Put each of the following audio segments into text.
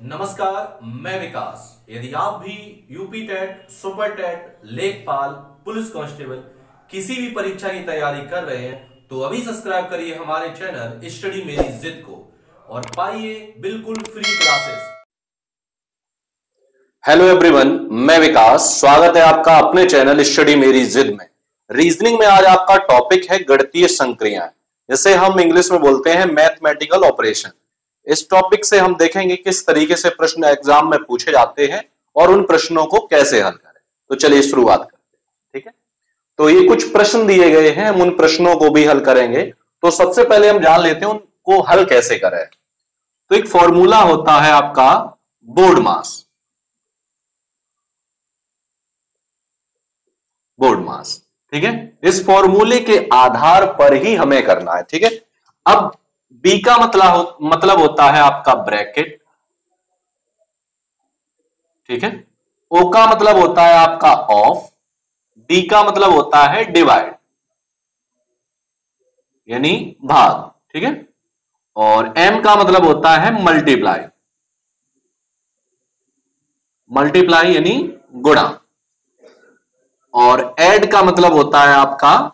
नमस्कार, मैं विकास। यदि आप भी यूपी टेट, सुपर टेट, लेखपाल, पुलिस कांस्टेबल किसी भी परीक्षा की तैयारी कर रहे हैं तो अभी सब्सक्राइब करिए हमारे चैनल स्टडी मेरी जिद को और पाइए बिल्कुल फ्री क्लासेस। हेलो एवरीवन, मैं विकास। स्वागत है आपका अपने चैनल स्टडी मेरी जिद में। रीजनिंग में आज आपका टॉपिक है गणितीय संक्रियाएं, जिसे हम इंग्लिश में बोलते हैं मैथमेटिकल ऑपरेशन। इस टॉपिक से हम देखेंगे किस तरीके से प्रश्न एग्जाम में पूछे जाते हैं और उन प्रश्नों को कैसे हल करें। तो चलिए शुरुआत करते हैं। ठीक है, तो ये कुछ प्रश्न दिए गए हैं, हम उन प्रश्नों को भी हल करेंगे। तो सबसे पहले हम जान लेते हैं उनको हल कैसे करें। तो एक फॉर्मूला होता है आपका बोर्ड मास। ठीक है, इस फॉर्मूले के आधार पर ही हमें करना है। ठीक है, अब बी का मतलब होता है आपका ब्रैकेट। ठीक है, ओ का मतलब होता है आपका ऑफ, डी का मतलब होता है डिवाइड यानी भाग। ठीक है, और एम का मतलब होता है मल्टीप्लाई यानी गुणा। और ऐड का मतलब होता है आपका,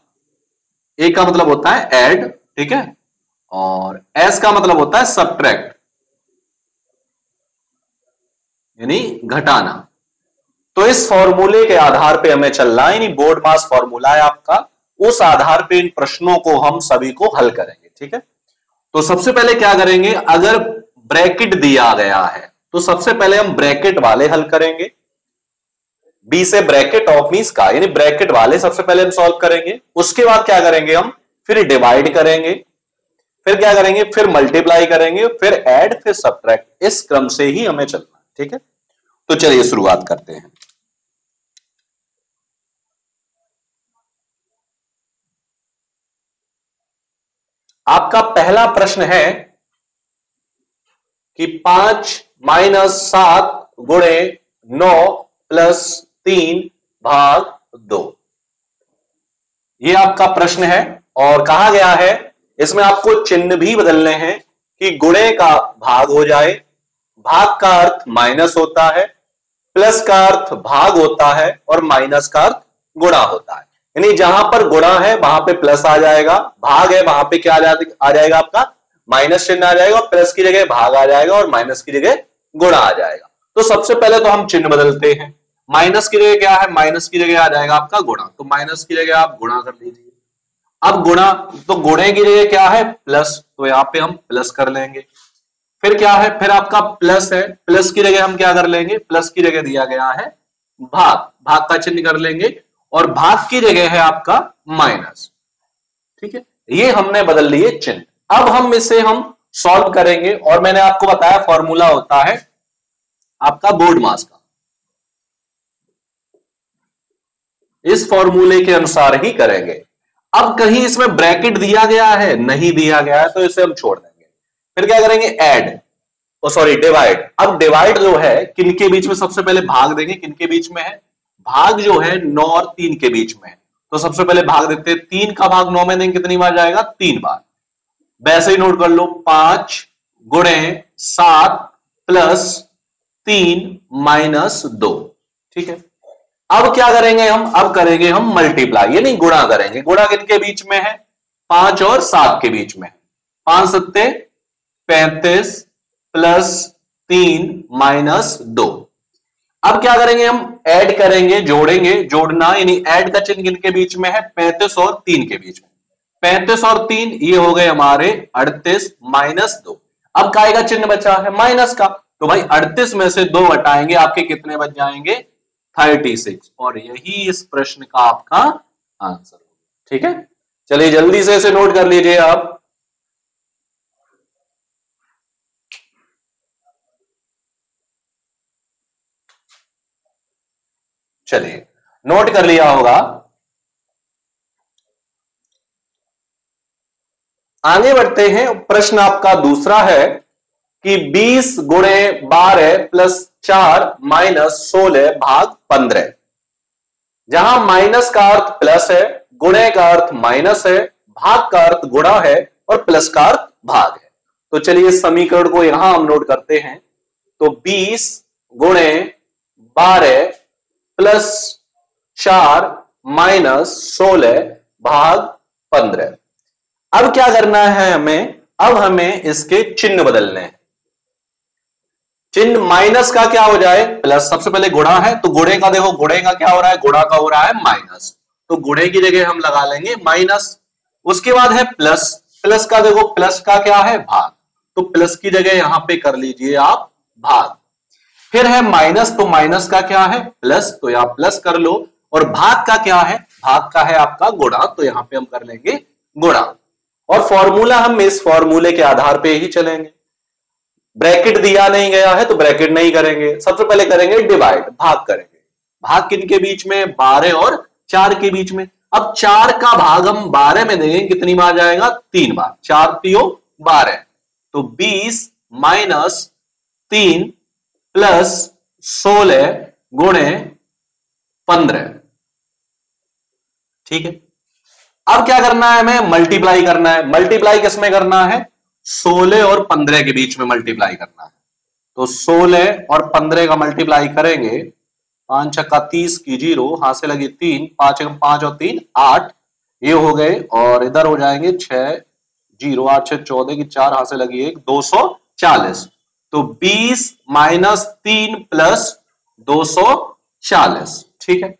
ए का मतलब होता है ऐड। ठीक है, और एस का मतलब होता है सब्ट्रैक्ट यानी घटाना। तो इस फॉर्मूले के आधार पे हमें चलना है, यानी बोर्ड मास फॉर्मूला है आपका, उस आधार पे इन प्रश्नों को हम सभी को हल करेंगे। ठीक है, तो सबसे पहले क्या करेंगे, अगर ब्रैकेट दिया गया है तो सबसे पहले हम ब्रैकेट वाले हल करेंगे। बी से ब्रैकेट ऑफ मींस का, यानी ब्रैकेट वाले सबसे पहले हम सॉल्व करेंगे। उसके बाद क्या करेंगे, हम फिर डिवाइड करेंगे, फिर क्या करेंगे, फिर मल्टीप्लाई करेंगे, फिर ऐड, फिर सब्ट्रैक्ट। इस क्रम से ही हमें चलना है। ठीक है, तो चलिए शुरुआत करते हैं। आपका पहला प्रश्न है कि 5 माइनस 7 गुणे 9 प्लस 3 भाग 2। ये आपका प्रश्न है और कहा गया है इसमें आपको चिन्ह भी बदलने हैं कि गुणे का भाग हो जाए, भाग का अर्थ माइनस होता है, प्लस का अर्थ भाग होता है और माइनस का अर्थ गुणा होता है। यानी जहां पर गुणा है वहां पे प्लस आ जाएगा, भाग है वहां पे क्या आ जाएगा आपका माइनस चिन्ह आ जाएगा, प्लस की जगह भाग आ जाएगा और माइनस की जगह गुणा आ जाएगा। तो सबसे पहले तो हम चिन्ह बदलते हैं। माइनस की जगह क्या है, माइनस की जगह आ जाएगा आपका गुणा, तो माइनस की जगह आप गुणा कर लीजिए। अब गुणा, तो गुणे की जगह क्या है प्लस, तो यहां पे हम प्लस कर लेंगे। फिर क्या है, फिर आपका प्लस है, प्लस की जगह हम क्या कर लेंगे, प्लस की जगह दिया गया है भाग, भाग का चिन्ह कर लेंगे और भाग की जगह है आपका माइनस। ठीक है, ये हमने बदल लिए चिन्ह। अब हम इसे सॉल्व करेंगे और मैंने आपको बताया फॉर्मूला होता है आपका बोर्ड मास का। इस फॉर्मूले के अनुसार ही करेंगे। अब कहीं इसमें ब्रैकेट दिया गया है, नहीं दिया गया है, तो इसे हम छोड़ देंगे। फिर क्या करेंगे, ऐड, डिवाइड। अब डिवाइड जो है किनके बीच में, सबसे पहले भाग देंगे, किनके बीच में है, भाग जो है 9 और 3 के बीच में है। तो सबसे पहले भाग देते हैं, 3 का भाग 9 में देंगे कितनी बार जाएगा, 3 बार। वैसे ही नोट कर लो, 5 गुणे 7 प्लस 3 माइनस 2। ठीक है, अब क्या करेंगे हम, अब करेंगे हम मल्टीप्लाई यानी गुणा करेंगे। गुणा किनके बीच में है, 5 और 7 के बीच में। 5 सत्ते 35 प्लस 3 माइनस 2। अब क्या करेंगे, हम ऐड करेंगे, जोड़ेंगे, जोड़ना यानी ऐड का चिन्ह किनके बीच में है, 35 और 3 के बीच में। 35 और 3 ये हो गए हमारे 38 माइनस 2। अब काय का चिन्ह बचा है, माइनस का, तो भाई 38 में से 2 हटाएंगे, आपके कितने बच जाएंगे, 36। और यही इस प्रश्न का आपका आंसर। ठीक है, चलिए जल्दी से इसे नोट कर लीजिए आप। चलिए नोट कर लिया होगा। आगे बढ़ते हैं, प्रश्न आपका दूसरा है कि 20 गुणे 12 प्लस 4 माइनस 16 भाग 15। जहां माइनस का अर्थ प्लस है, गुणे का अर्थ माइनस है, भाग का अर्थ गुणा है और प्लस का अर्थ भाग है। तो चलिए इस समीकरण को यहां हम नोट करते हैं तो 20 गुणे 12 प्लस 4 माइनस 16 भाग 15। अब क्या करना है हमें, अब हमें इसके चिन्ह बदलने हैं। चिन्ह माइनस का क्या हो जाए प्लस, सबसे पहले गुणा है तो गुणे का देखो, गुणे का क्या हो रहा है, गुणा का हो रहा है माइनस, तो गुणे की जगह हम लगा लेंगे माइनस। उसके बाद है प्लस, प्लस का देखो, प्लस का क्या है भाग, तो प्लस की जगह यहां पे कर लीजिए आप भाग। फिर है माइनस, तो माइनस का क्या है प्लस, तो यहां प्लस कर लो। और भाग का क्या है, भाग का है आपका गुणा, तो यहां पे हम कर लेंगे गुणा। और फॉर्मूला हम इस फॉर्मूले के आधार पे ही चलेंगे। ब्रैकेट दिया नहीं गया है तो ब्रैकेट नहीं करेंगे, सबसे पहले करेंगे डिवाइड, भाग करेंगे। भाग किन के बीच में, 12 और 4 के बीच में। अब 4 का भाग हम 12 में देंगे, कितनी बार जाएगा, 3 बार, 4 3 12, तो 20 माइनस 3 प्लस 16 गुणे 15। ठीक है, अब क्या करना है, हमें मल्टीप्लाई करना है। मल्टीप्लाई किसमें करना है, 16 और 15 के बीच में मल्टीप्लाई करना है। तो 16 और 15 का मल्टीप्लाई करेंगे, 5 छक्का 30 की 0, हाथ से लगी 3, 5 एकम 5 और 3 8, ये हो गए। और इधर हो जाएंगे 6 0 8 6 14 की 4, हाथ से लगी 1, 240। तो 20 माइनस 3 प्लस 240। ठीक है,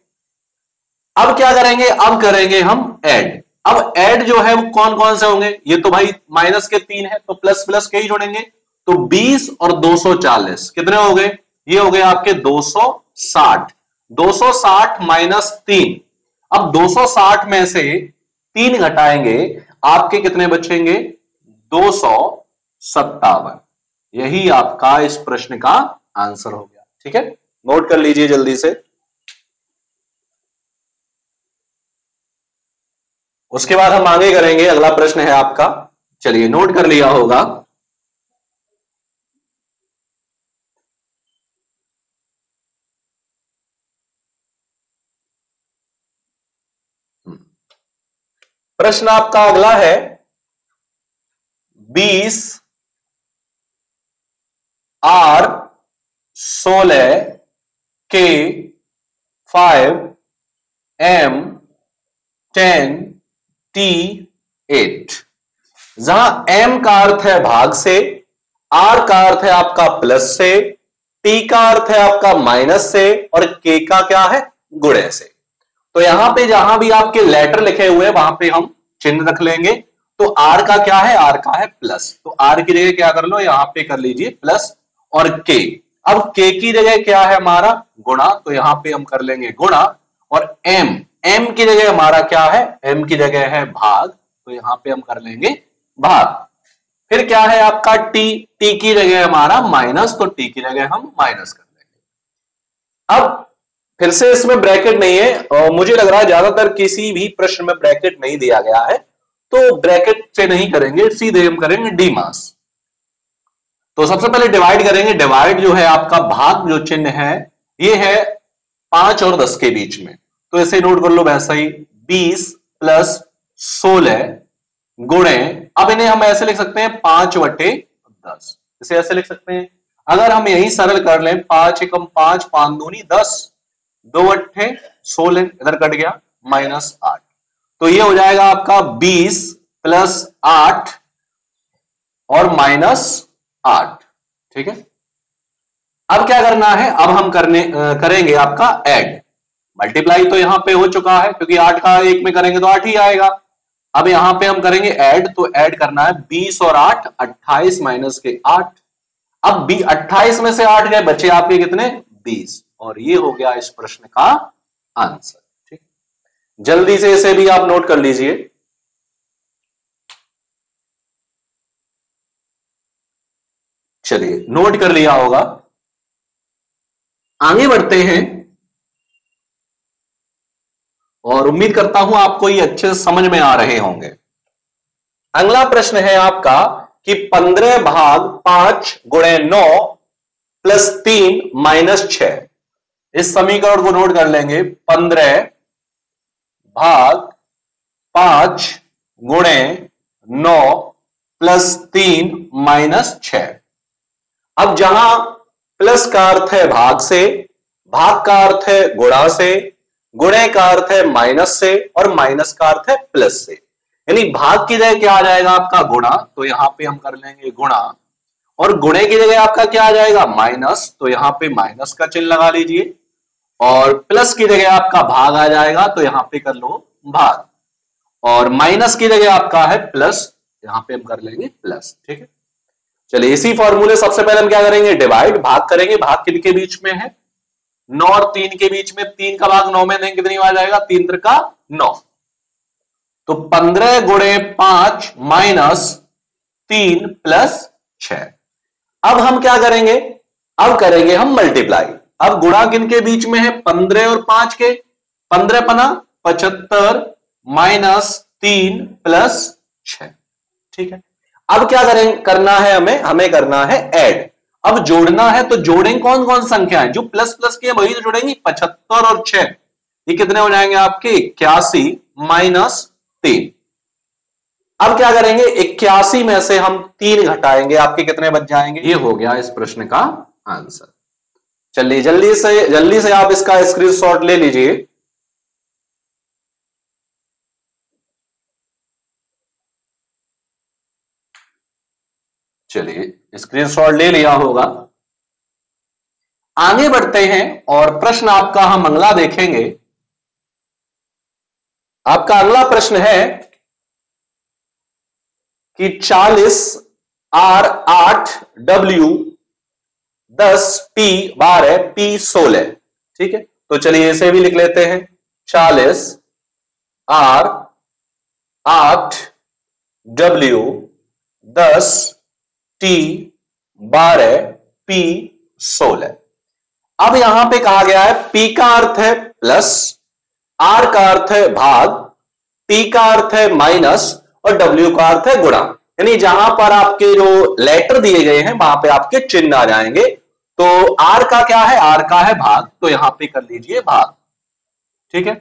अब क्या करेंगे, अब करेंगे हम ऐड। अब ऐड जो है वो कौन कौन से होंगे, ये तो भाई माइनस के 3 है तो प्लस प्लस के ही जोड़ेंगे। तो 20 और 240 कितने हो गए, ये हो गए आपके 260। 260 माइनस 3, अब 260 में से 3 घटाएंगे, आपके कितने बचेंगे, 257। यही आपका इस प्रश्न का आंसर हो गया। ठीक है, नोट कर लीजिए जल्दी से। उसके बाद हम आगे करेंगे, अगला प्रश्न है आपका, चलिए नोट कर लिया होगा। प्रश्न आपका अगला है, 20 R 16 K 5 M 10 T 8। जहां M का अर्थ है भाग से, R का अर्थ है आपका प्लस से, T का अर्थ है आपका माइनस से, और K का क्या है, गुणे से। तो यहां पे जहां भी आपके लेटर लिखे हुए हैं वहां पे हम चिन्ह रख लेंगे। तो R का क्या है, R का है प्लस, तो R की जगह क्या कर लो, यहां पे कर लीजिए प्लस। और K, अब K की जगह क्या है हमारा गुणा, तो यहां पे हम कर लेंगे गुणा। और M की जगह हमारा क्या है, M की जगह है भाग, तो यहां पे हम कर लेंगे भाग। फिर क्या है आपका T की जगह हमारा माइनस, तो T की जगह हम माइनस कर लेंगे। अब फिर से इसमें ब्रैकेट नहीं है, और मुझे लग रहा है ज्यादातर किसी भी प्रश्न में ब्रैकेट नहीं दिया गया है, तो ब्रैकेट से नहीं करेंगे, सीधे हम करेंगे डी मास। तो सबसे पहले डिवाइड करेंगे। डिवाइड जो है आपका भाग जो चिन्ह है, ये है 5 और 10 के बीच में, तो इसे नोट कर लो वैसा ही, 20 प्लस 16 गुणे, अब इन्हें हम ऐसे लिख सकते हैं 5/10, इसे ऐसे लिख सकते हैं। अगर हम यही सरल कर लें, 5 एकम 5 5 दूनी 10, 2 अट्ठे 16, इधर कट गया माइनस 8, तो ये हो जाएगा आपका 20 प्लस 8 और माइनस 8। ठीक है, अब क्या करना है, अब हम करेंगे आपका ऐड। मल्टीप्लाई तो यहां पे हो चुका है, क्योंकि 8 का 1 में करेंगे तो 8 ही आएगा। अब यहां पे हम करेंगे ऐड, तो ऐड करना है 20 और 8, 28 माइनस के 8। अब 28 में से 8 गए, बचे आपके कितने, 20, और ये हो गया इस प्रश्न का आंसर। ठीक, जल्दी से इसे भी आप नोट कर लीजिए। चलिए नोट कर लिया होगा, आगे बढ़ते हैं, और उम्मीद करता हूं आपको ये अच्छे से समझ में आ रहे होंगे। अगला प्रश्न है आपका कि 15 भाग 5 गुणे 9 प्लस 3 माइनस 6। इस समीकरण को नोट कर लेंगे, 15 भाग 5 गुणे 9 प्लस 3 माइनस 6। अब जहां प्लस का अर्थ है भाग से, भाग का अर्थ है गुणा से, गुणे का अर्थ है माइनस से, और माइनस का अर्थ है प्लस से। यानी भाग की जगह क्या आ जाएगा आपका गुणा, तो यहां पे हम कर लेंगे गुणा, और गुणे की जगह आपका क्या आ जाएगा माइनस, तो यहां पे माइनस का चिन्ह लगा लीजिए, और प्लस की जगह आपका भाग आ जाएगा, तो यहां पे कर लो भाग, और माइनस की जगह आपका है प्लस, यहां पे हम कर लेंगे प्लस। ठीक है, चलिए इसी फॉर्मूले सबसे पहले हम क्या करेंगे, डिवाइड, भाग करेंगे। भाग किनके बीच में है, 9 और 3 के बीच में। 3 का भाग 9 में देंगे कितनी आ जाएगा, 3 त्रिका 9, तो 15 गुणे 5 माइनस 3 प्लस 6। अब हम क्या करेंगे, अब करेंगे हम मल्टीप्लाई। अब गुणा किनके बीच में है, 15 और 5 के, 15 पना 75 माइनस 3 प्लस 6। ठीक है, अब क्या करें, करना है हमें करना है ऐड। अब जोड़ना है, तो जोड़ेंगे कौन कौन संख्या है, जो प्लस प्लस की है वही तो जोड़ेंगे। 75 और 6 ये कितने हो जाएंगे आपके, 81 माइनस 3। अब क्या करेंगे, 81 में से हम 3 घटाएंगे, आपके कितने बच जाएंगे, ये हो गया इस प्रश्न का आंसर। चलिए जल्दी से आप इसका स्क्रीनशॉट ले लीजिए। चलिए स्क्रीनशॉट ले लिया होगा। आगे बढ़ते हैं और प्रश्न आपका हम अगला देखेंगे। आपका अगला प्रश्न है कि 40 R 8 W 10 P 12 P 16। ठीक है, तो चलिए इसे भी लिख लेते हैं। 40 R 8 W 10 T 12 P 16। अब यहां पे कहा गया है P का अर्थ है प्लस, R का अर्थ है भाग, T का अर्थ है माइनस, और W का अर्थ है गुणा। यानी जहां पर आपके जो लेटर दिए गए हैं वहां पे आपके चिन्ह आ जाएंगे। तो R का क्या है, R का है भाग, तो यहां पे कर लीजिए भाग। ठीक है,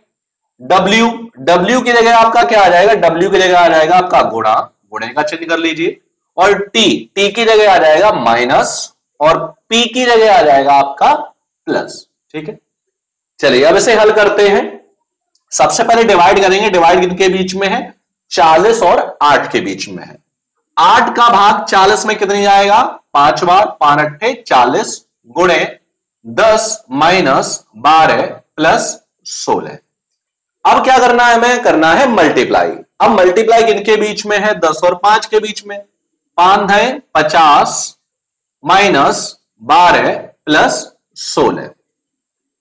W की जगह आपका क्या आ जाएगा, W की जगह आ जाएगा आपका गुणा, गुणे का चिन्ह कर लीजिए, और T की जगह आ जाएगा माइनस, और P की जगह आ जाएगा आपका प्लस। ठीक है, चलिए अब इसे हल करते हैं। सबसे पहले डिवाइड करेंगे। डिवाइड किनके बीच में है, 40 और 8 के बीच में है। 8 का भाग 40 में कितनी जाएगा, 5 बार, 5 अट्ठे 40, गुणे 10 माइनस 12 प्लस 16। अब क्या करना है, हमें करना है मल्टीप्लाई। अब मल्टीप्लाई किनके बीच में है, 10 और 5 के बीच में। 5 है 50 माइनस 12 प्लस 16।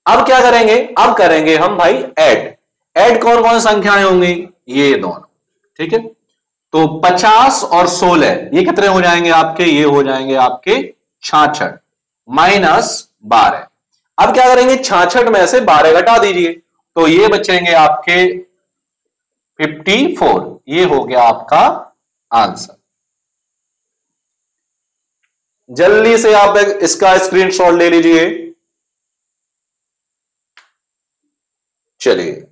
अब क्या करेंगे, अब करेंगे हम भाई ऐड। ऐड कौन कौन संख्याएं होंगी, ये दोनों। ठीक है, तो 50 और 16 ये कितने हो जाएंगे आपके, ये हो जाएंगे आपके 66 माइनस 12। अब क्या करेंगे, 66 में से 12 घटा दीजिए, तो ये बचेंगे आपके 54। ये हो गया आपका आंसर। जल्दी से आप इसका स्क्रीनशॉट ले लीजिए। चलिए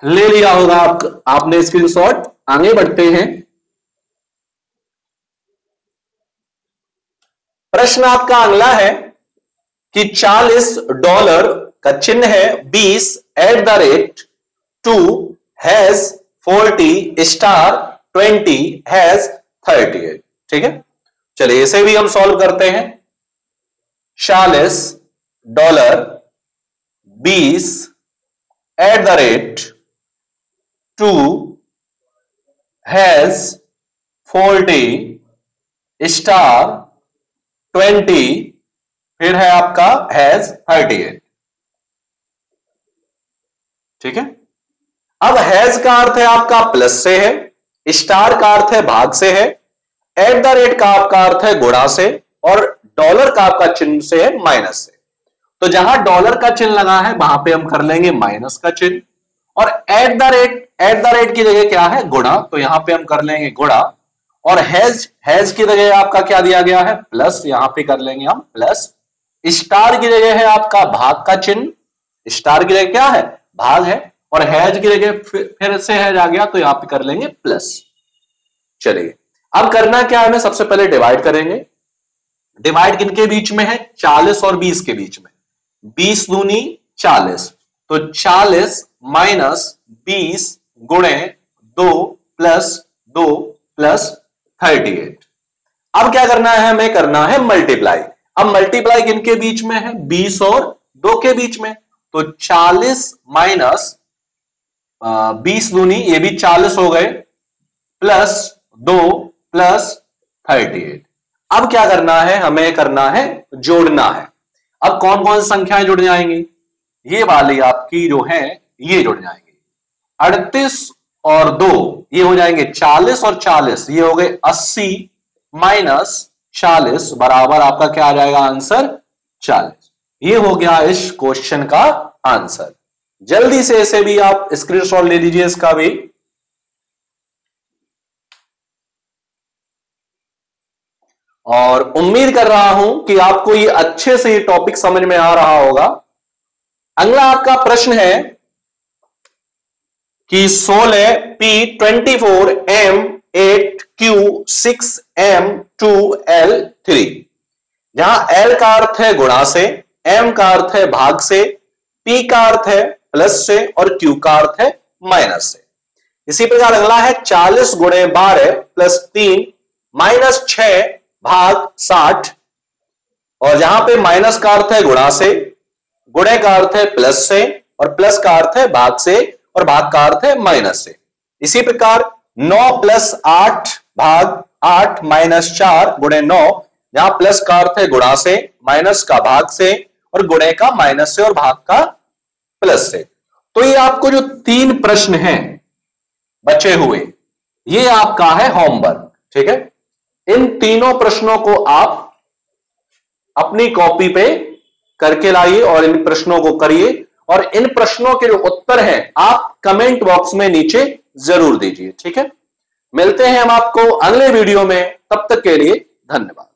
ले लिया होगा आपने स्क्रीनशॉट। आगे बढ़ते हैं। प्रश्न आपका अगला है कि $40 का चिन्ह है 20 @ 2 हैज 40 स्टार 20 हैज 38। ठीक है, चलिए इसे भी हम सॉल्व करते हैं। $40 20 @ 2 हैज 40 स्टार 20 फिर है आपका हैज 38। ठीक है, अब हैज का अर्थ है आपका प्लस से है, स्टार का अर्थ है भाग से है, @ का आपका अर्थ है गुणा से, और डॉलर का आपका चिन्ह से है माइनस से। तो जहां डॉलर का चिन्ह लगा है वहां पे हम कर लेंगे माइनस का चिन्ह, और एट द रेट की जगह क्या है, गुणा, तो यहां पे हम कर लेंगे गुणा, और हैज की जगह आपका क्या दिया गया है, प्लस, यहां पे कर लेंगे हम प्लस। स्टार की जगह है आपका भाग का चिन्ह, स्टार की जगह क्या है, भाग है, और हैज की जगह फिर से हैज आ गया, तो यहां पे कर लेंगे प्लस। चलिए अब करना क्या है, हमें सबसे पहले डिवाइड करेंगे। डिवाइड किनके बीच में है? 40 और 20 के बीच में। 20 दूनी 40, तो 40 माइनस 20 गुणे 2 प्लस 2 प्लस 38। अब क्या करना है हमें? करना है मल्टीप्लाई। अब मल्टीप्लाई किनके बीच में है? 20 और 2 के बीच में। तो 40 माइनस 20 दूनी, ये भी 40 हो गए, प्लस 2 प्लस 38। अब क्या करना है? हमें करना है जोड़ना है। अब कौन कौन सी संख्याएं जुड़ जाएंगी? ये वाली आपकी जो है ये जुड़ जाएंगी। 38 और 2 ये हो जाएंगे 40 और 40 ये हो गए 80 माइनस 40 बराबर आपका क्या आ जाएगा आंसर? 40। ये हो गया इस क्वेश्चन का आंसर। जल्दी से इसे भी आप स्क्रीनशॉट ले लीजिए इसका भी। और उम्मीद कर रहा हूं कि आपको ये अच्छे से ये टॉपिक समझ में आ रहा होगा। अगला आपका प्रश्न है कि 16P24M8Q6M2L3, जहां L का अर्थ है गुणा से, M का अर्थ है भाग से, P का अर्थ है प्लस से और Q का अर्थ है माइनस से। इसी प्रकार अगला है 40 गुणे 12 प्लस 3 माइनस 6 भाग 60, और जहां पे माइनस का अर्थ है गुणा से, गुणे का अर्थ है प्लस से और प्लस का अर्थ है भाग से और भाग का अर्थ है माइनस से। इसी प्रकार 9 प्लस 8 भाग 8 माइनस 4 गुणे 9, जहां प्लस का अर्थ है गुणा से, माइनस का भाग से और गुणे का माइनस से और भाग का प्लस से। तो ये आपको जो 3 प्रश्न हैं बचे हुए, ये आपका है होमवर्क। ठीक है, इन तीनों प्रश्नों को आप अपनी कॉपी पे करके लाइए और इन प्रश्नों को करिए, और इन प्रश्नों के जो उत्तर हैं आप कमेंट बॉक्स में नीचे जरूर दीजिए। ठीक है, मिलते हैं हम आपको अगले वीडियो में, तब तक के लिए धन्यवाद।